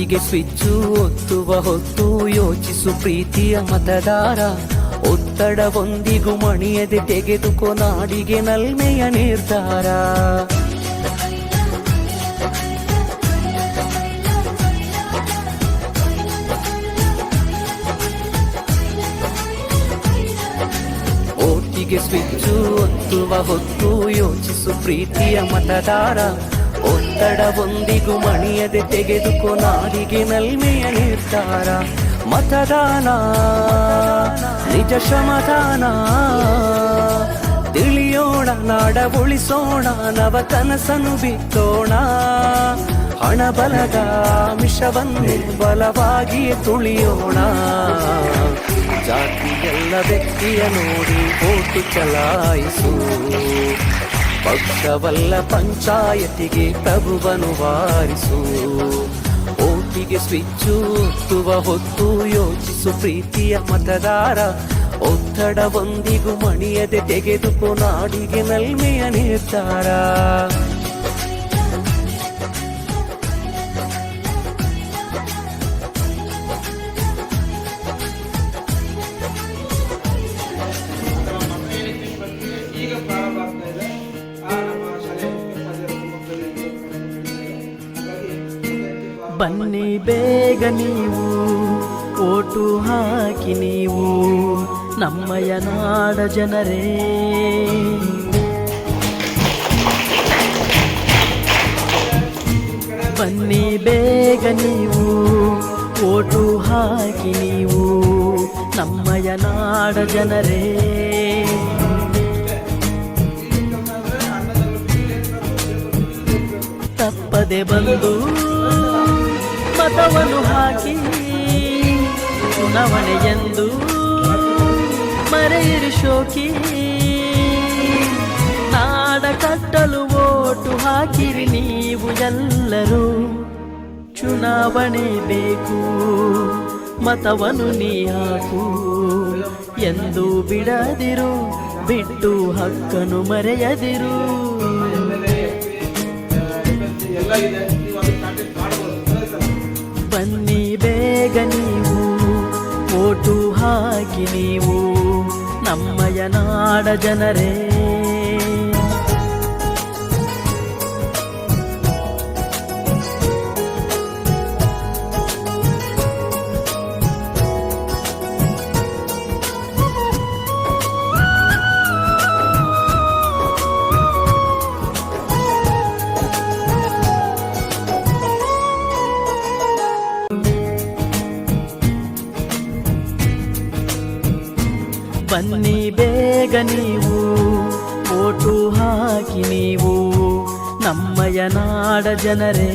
ಓಟಿಗೆ switch ಒತ್ತುವ ಹೊತ್ತು ಯೋಚಿಸು ಪ್ರೀತಿಯ ಮತದಾರ. ಒತ್ತಡವೊಂದಿಗೂ ಮಣಿಯದೆ ತೆಗೆದುಕೋ ನಾಡಿಗೆ ನಲ್ಮೆಯ ನಿರ್ಧಾರ. ಓಟಿಗೆ ಸ್ವಿಚ್ಚು ಒತ್ತುವ ಹೊತ್ತು ಯೋಚಿಸು ಪ್ರೀತಿಯ ಮತದಾರ. ಒತ್ತಡವೊಂದಿಗೂ ಮಣಿಯದೆ ತೆಗೆದುಕೋ ನಾಡಿಗೆ ನಲ್ಮೆಯ ನಿರ್ಧಾರ. ಮತದಾನ ನಿಜ ಶ್ರಮದಾನ, ತಿಳಿಯೋಣ ನಾಡ ಉಳಿಸೋಣ, ನವ ಕನಸನ್ನು ಬಿತ್ತೋಣ. ಹಣ ಬಲದ ಮಿಷವನ್ನು ಬಲವಾಗಿಯೇ ತುಳಿಯೋಣ. ಜಾತಿಯೆಲ್ಲ ವ್ಯಕ್ತಿಯ ನೋಡಿ ಓಟು ಚಲಾಯಿಸು. ಪಕ್ಷವಲ್ಲ ಪಂಚಾಯತಿಗೆ ಪ್ರಭುವನು ವಾರಿಸು. ಓಟಿಗೆ ಸ್ವಿಚ್ಚು ಒತ್ತುವ ಹೊತ್ತು ಯೋಚಿಸು ಪ್ರೀತಿಯ ಮತದಾರ. ಒತ್ತಡವೊಂದಿಗೂ ಮಣಿಯದೆ ತೆಗೆದುಕೋ ನಾಡಿಗೆ ನಲ್ಮೆಯ ನಿರ್ಧಾರ. ಬನ್ನಿ ಬೇಗ ನೀವು ಓಟು ಹಾಕಿ ನೀವು ನಮ್ಮಯ ನಾಡ ಜನರೇ. ಬನ್ನಿ ಬೇಗ ನೀವು ಓಟು ಹಾಕಿ ನೀವು ನಮ್ಮಯ ನಾಡ ಜನರೇ. ತಪ್ಪದೆ ಬಂದು ಮತವನ್ನು ಹಾಕಿ ಚುನಾವಣೆಯೆಂದು ಮರೆಯಿರಿ ಶೋಕಿ. ನಾಡ ಕಟ್ಟಲು ಓಟು ಹಾಕಿರಿ ನೀವು ಎಲ್ಲರೂ. ಚುನಾವಣೆ ಬೇಕು ಮತವನ್ನು ನೀ ಹಾಕು ಎಂದು ಬಿಡದಿರು. ಬಿಟ್ಟು ಹಕ್ಕನ್ನು ಮರೆಯದಿರು. ಬನ್ನಿ ಬೇಗ ನೀವು ಓಟು ಹಾಕಿ ನೀವು ನಮ್ಮಯ ನಾಡ ಜನರೇ. ಬನ್ನಿ ಬೇಗ ನೀವು ಓಟು ಹಾಕಿ ನೀವು ನಮ್ಮಯ ನಾಡ ಜನರೇ.